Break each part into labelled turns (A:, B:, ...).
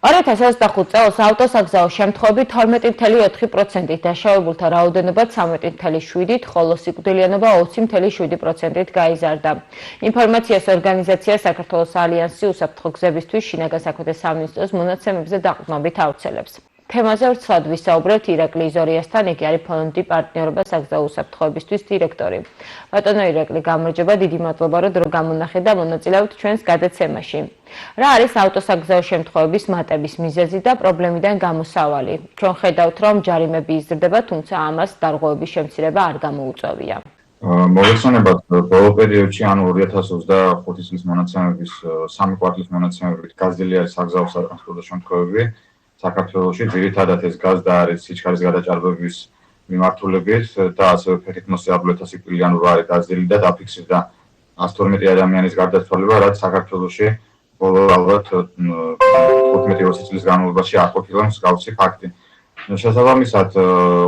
A: 2025 წელს ავტოსაგზაო შემთხვევები 12.4%-ით, დაშავებულთა რაოდენობა 13.7-ით, ხოლო სიკვდილიანობა 20.7%-ით გაიზარდა. ინფორმაციას ორგანიზაცია საქართველოს ალიანსი უსაფრთხო გზებისთვის შინაგან საქმეთა სამინისტროს მონაცემებზე დაყრდნობით ავრცელებს. თემაზე ვრცლად ვისაუბრებთ ირაკლი იზორიასთან, იგი არის ფონდი პარტნიორობა საგზაო უსაფრთხოებისთვის დირექტორი. ბატონო ირაკლი, გამარჯობა, დიდი მადლობა, რომ დრო გამონახეთ და მონაწილეობთ ჩვენს გადაცემაში. რა არის ავტოსაგზაო შემთხვევების მატების მიზეზი და პრობლემიდან გამოსავალი? ჩვენ ხედავთ, რომ ჯარიმები იზრდება, თუმცა ამას დარღვევების შემცირება არ გამოუწევია.
B: მოგესალმებით, ბოლო პერიოდში, ანუ 2025 წლის მონაცემების 3 კვარტლის მონაცემებით გაზრდილი არის საგზაო სატრანსპორტო შემთხვევები. საქართველოში ძირითადად ეს გაზრდა არის სიჩქარის გადაჭარბების მიმართულებით და ასევე ფეხით მოსიარულეთა სიკვდილიანობა არის გაზრდილი და დაფიქსირდა 112 ადამიანის გარდაცვალება, რაც საქართველოში ბოლო ალბათ 15-20 წლის განმავლობაში არ ყოფილა მსგავსი ფაქტი. შესაბამისად,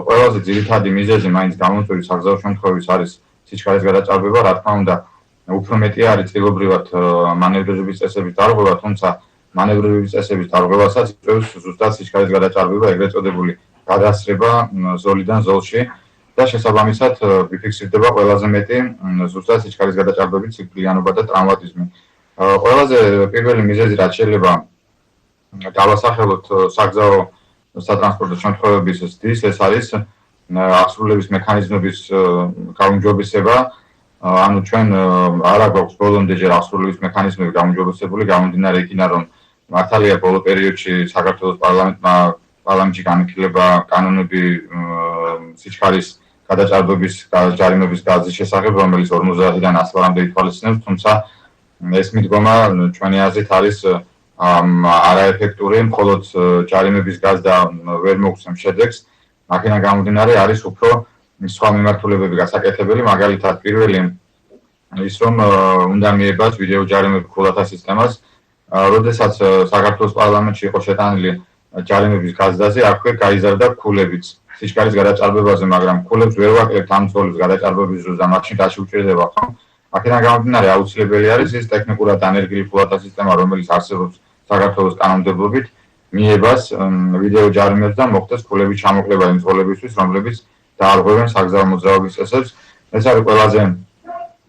B: ყველაზე ძირითადი მიზეზი მაინც გამოწვევის საგზაო შემთხვევების არის სიჩქარის გადაჭარბება, რა თქმა უნდა, უფრო მეტი არის წილობრივად მანევრირების წესების დარღვევა, თუმცა მანევრირების წესების დარღვევასაც იწვევს ზუსტად სიჩქარის გადაჭარბება, ეგრეთ წოდებული გადასრება ზოლიდან ზოლში და შესაბამისად ვიფიქსირდება ყველაზე მეტი ზუსტად სიჩქარის გადაჭარბებით სიკვდილიანობა და ტრავმატიზმი. ყველაზე პირველი მიზეზი, რაც შეიძლება დავასახელოთ საგზაო სატრანსპორტო შემთხვევების ზრდის, ეს არის აღსრულების მექანიზმების გაუმჯობესება. ანუ ჩვენ არ აქვს ბოლომდე ჯერ აღსრულების მექანიზმები გაუმჯობესებული, გამომდინარე იქიდან, რომ მართალია ბოლო პერიოდში საქართველოს პარლამენტში განიხილება კანონები სიჩქარის გადაჭარბების ჯარიმების გაზის შესახებ, რომელიც 50-დან 100-მდე ითვალისწინებს, თუმცა ეს მიდგომა ჩვენი აზრით არის არაეფექტური, მხოლოდ ჯარიმების გაზდა ვერ მოგცემს შედეგს. აქედან გამომდინარე არის უფრო სხვა მიმართულებები გასაკეთებელი, მაგალითად პირველი ის რომ უნდა მიებაც ვიდეო ჯარიმები ქულათა სისტემას, როდესაც საქართველოს პარლამენტში იყო შეტანილი ჯარიმების გაზდაზე, აქვე გაიზარდა ქულებიც სიჩქარის გადაჭარბებაზე, მაგრამ ქულებს ვერ ვაკლებთ ამ ცოლის გადაჭარბების დროს და მაშინ რაში უჭირდება ხომ? აქედან გამომდინარე აუცილებელი არის ის ტექნიკურად დანერგილი ქულათა სისტემა, რომელიც არსებობს საქართველოს კანონმდებლობით, მიებას ვიდეო ჯარიმებს და მოხდეს ქულების ჩამოკლება იმ ცოლებისთვის, რომლებიც დაარღვევენ საგზაო მოძრაობის წესებს. ეს არის ყველაზე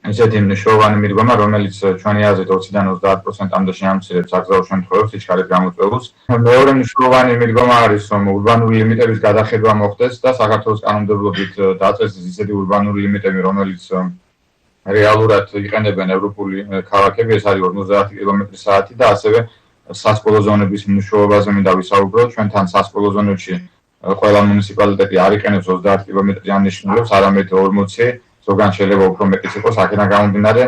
B: ისეთი მნიშვნელოვანი მიდგომა, რომელიც ჩვენი აზრით 20-დან 30%-მდე შეამცირებს საგზაო შემთხვევებს სიჩქარის გამოწვეულს. მეორე მნიშვნელოვანი მიდგომა არის, რომ ურბანული ლიმიტების გადახედვა მოხდეს და საქართველოს კანონმდებლობით დაწესდეს ისეთი ურბანული ლიმიტები, რომელიც რეალურად იყენებენ ევროპული ქალაქები, ეს არის 50 კმ/სთ და ასევე სასკოლო ზონების მნიშვნელობაზე მინდა ვისაუბროთ. ჩვენთან სასკოლო ზონებში ყველა მუნიციპალიტეტი არ იყენებს 30 კმ-იან ნიშნულებს, არამედ 40, ზოგან შეიძლება უფრო მეტიც იყოს. აქედან გამომდინარე,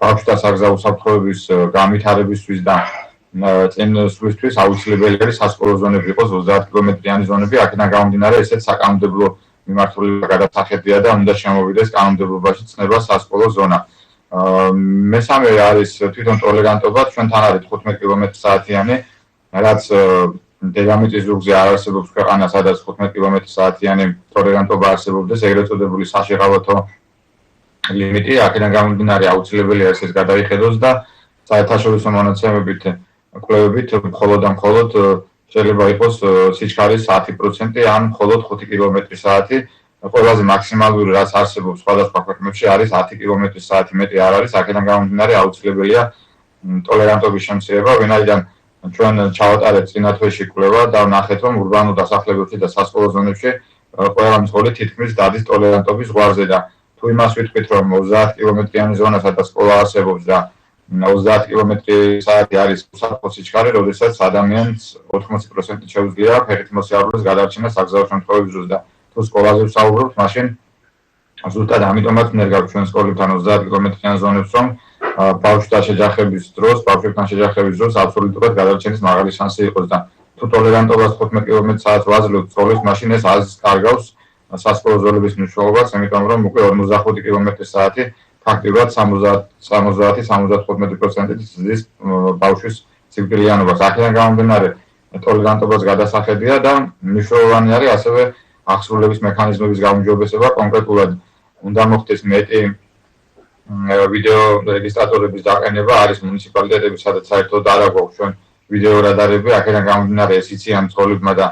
B: ბავშვთა საგზაო უსაფრთხოების განვითარებისთვის და წინსვლისთვის აუცილებელი არის სასკოლო ზონები იყოს 30 კმ-იანი ზონები. აქედან გამომდინარე, ესეც საკანონმდებლო მიმართულება გადასახედია და უნდა შემოვიდეს კანონმდებლობაში ცნება სასკოლო ზონა. მესამე არის თვითონ ტოლერანტობა, ჩვენთან არის 15 კმ/სთ-იანი, რაც დედამიწის ზურგზე არ არსებობს ქვეყანა, სადაც 15 კმ/სთ-იანი ტოლერანტობა არსებობდეს, ეგრეთ წოდებული საშეღავათო ლიმიტი. აქედან გამომდინარე აუცილებელია ეს გადაიხედოს და საერთაშორისო მონაცემებით კვლევებით მხოლოდ შეიძლება იყოს სიჩქარის 10% ან მხოლოდ 5 კმ/სთ. ყველაზე მაქსიმალური რაც არსებობს სხვადასხვა ქვეყნებში არის 10 კმ/სთ, მეტი არ არის. აქედან გამომდინარე აუცილებელია ტოლერანტობის შემცირება, ვინაიდან ჩვენ ჩავატარეთ წინა თვეში კვლევა და ვნახეთ, რომ ურბანულ დასახლებებში და სასკოლო ზონებში ყველა მძღოლი თითქმის დადის ტოლერანტობის ზღვარზე და თუ იმას ვიტყვით, რომ 30 კმ-იანი ზონა სადაც სკოლა არსებობს და 30 კმ/სთ არის უსაფრთხო სიჩქარე, როდესაც ადამიანს 80% შეუძლია ფეხით მოსიარულეს გადარჩენა საგზაო შემთხვევების დროს და თუ სკოლაზე ვსაუბრობთ, მაშინ ზუსტად ამიტომაც ვნერგავ ჩვენ სკოლებთან 30 კმ-იან ზონებს, რომ ბავშვებთან შეჯახების დროს აბსოლუტურად გადარჩენის მაღალი შანსი იყოს და თუ ტოლერანტობას 15 კმ/სთ ვაძლევთ ცოლის, მაშინ ეს აზრს კარგავს სასკოლო ზოლების მნიშვნელობას, იმიტომ რომ უკვე 45 კმ/სთ ფაქტიურად 70-75%-ით ზრდის ბავშვის სიკვდილიანობას. აქედან გამომდინარე ტოლერანტობას გადასახედია და მნიშვნელოვანი არის ასევე აღსრულების მექანიზმების გაუმჯობესება, კონკრეტულად უნდა მოხდეს მეტი ვიდეო რეგისტრატორების დაყენება, არის მუნიციპალიტეტები, სადაც საერთოდ არ აქვს ჩვენ ვიდეო რადარები, აქედან გამომდინარე ეს იციან მძღოლებმა და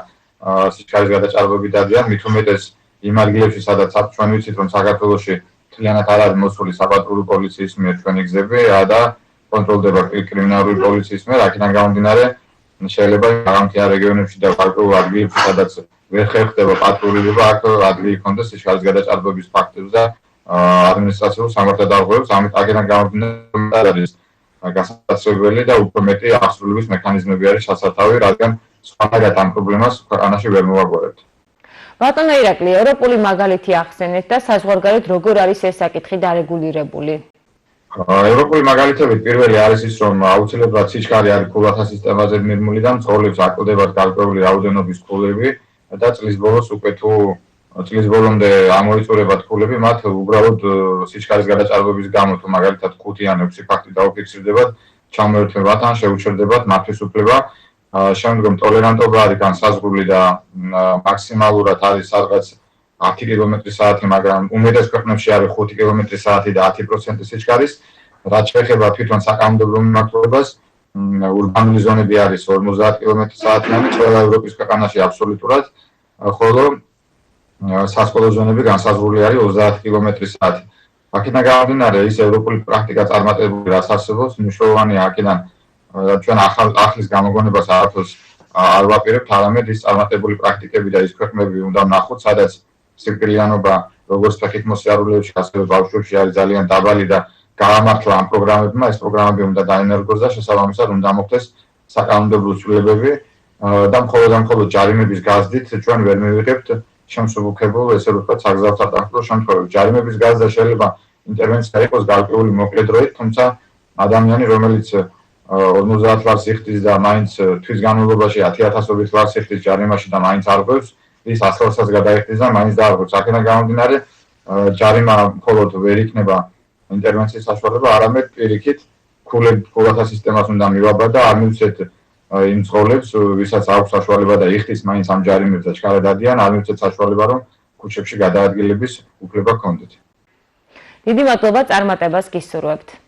B: სიჩქარის გადაჭარბები დადიან, მით უმეტეს იმ ადგილებში, სადაც ჩვენ ვიცით, რომ საქართველოში მთლიანად არ არის მოსული საპატრულო პოლიციის მიერ ჩვენი გზები და კონტროლდება კრიმინალური პოლიციის მიერ, აქედან გამომდინარე შეიძლება გამთიან რეგიონებში და გარკვეულ ადგილებში, სადაც ვერ ხერხდება პატრულირება, აქ ადგილი ჰქონდეს სიჩქარის გადაჭარბების ფაქტებს და ადმინისტრაციულ სამართალდაღუპულებას, ამით აქედან გამომდინარე არის გასაცდელი და უფრო მეტი აღსრულების მექანიზმები არის ჩასათავი, რადგან სხვანაირად ამ პრობლემას ქვეყანაში ვერ მოვაგვარებთ.
A: ბატონო ირაკლი, ევროპული მაგალითი ახსენეთ და საზღვარგარეთ როგორ არის ეს საკითხი დარეგულირებული?
B: ევროპული მაგალითებით პირველი არის ის, რომ აუცილებლად სიჩქარე არის ქულათა სისტემაზე მირმული და მძღოლებს აკლდებათ გარკვეული რაოდენობის ქულები და წლის ბოლოს უკვე თუ წლის ბოლომდე ამოიწურებათ ქულები, მათ უბრალოდ სიჩქარის გადაჭარბების გამო თუ მაგალითად 5 ან 6 ფაქტი დაუფიქსირდებათ, ჩამოერთვებათ ან შეუჩერდებათ მათთვის უფლება. შემდგომ ტოლერანტობა არის განსაზღვრული და მაქსიმალურად არის სადღაც 10 კმ/სთ, მაგრამ უმეტეს ქვეყნებში არის 5 კმ/სთ და 10% სიჩქარის. რაც შეეხება თვითონ საკანონმდებლო მიმართულებას, ურბანული ზონები არის 50 კმ/სთ-იანი ყველა ევროპის ქვეყანაში აბსოლუტურად, ხოლო სასკოლო ზონები განსაზღვრული არის 30 კმ/სთ. აქედან გამომდინარე, ის ევროპული პრაქტიკა წარმატებული რაც არსებობს, მნიშვნელოვანია აქედან ჩვენ ახლის გამოგონებას არაფერს არ ვაპირებთ, არამედ ის წარმატებული პრაქტიკები და ის ქვეყნები უნდა ვნახოთ, სადაც სიკვდილიანობა როგორც ფეხით მოსიარულეებში, ასევე ბავშვებში არის ძალიან დაბალი და გაამართლა ამ პროგრამებმა, ეს პროგრამები უნდა დაენერგოს და შესაბამისად უნდა მოხდეს საკანონმდებლო ცვლილებები და მხოლოდ ჯარიმების გაზრდით ჩვენ ვერ მივიღებთ შემსუბუქებულ, ესე ვთქვათ, საგზაო სატანხმდრო შემთხვევებში. ჯარიმების გაზრდა შეიძლება ინტერვენცია იყოს გარკვეული მოკლე დროით, თუმცა ადამიანი, რომელიც 50 ლარს იხდის და მაინც თვის განმავლობაში 10,000 ლარს იხდის ჯარიმაში და მაინც არ ყვევს, ის 100 ლარსაც გადაიხდის და მაინც დაარღვევს. აქედან გამომდინარე, ჯარიმა მხოლოდ ვერ იქნება ინტერვენციის საშუალება, არამედ პირიქით ქულათა სისტემას უნდა მივაბა და არ მივცეთ იმ მძღოლებს, ვისაც აქვს საშუალება და იხდის მაინც ამ ჯარიმებს და ჩქარა დადიან, არ მივცეთ საშუალება, რომ ქუჩებში გადაადგილების უფლება ჰქონდეთ.
A: დიდი მადლობა წარმატებას გისურვებთ.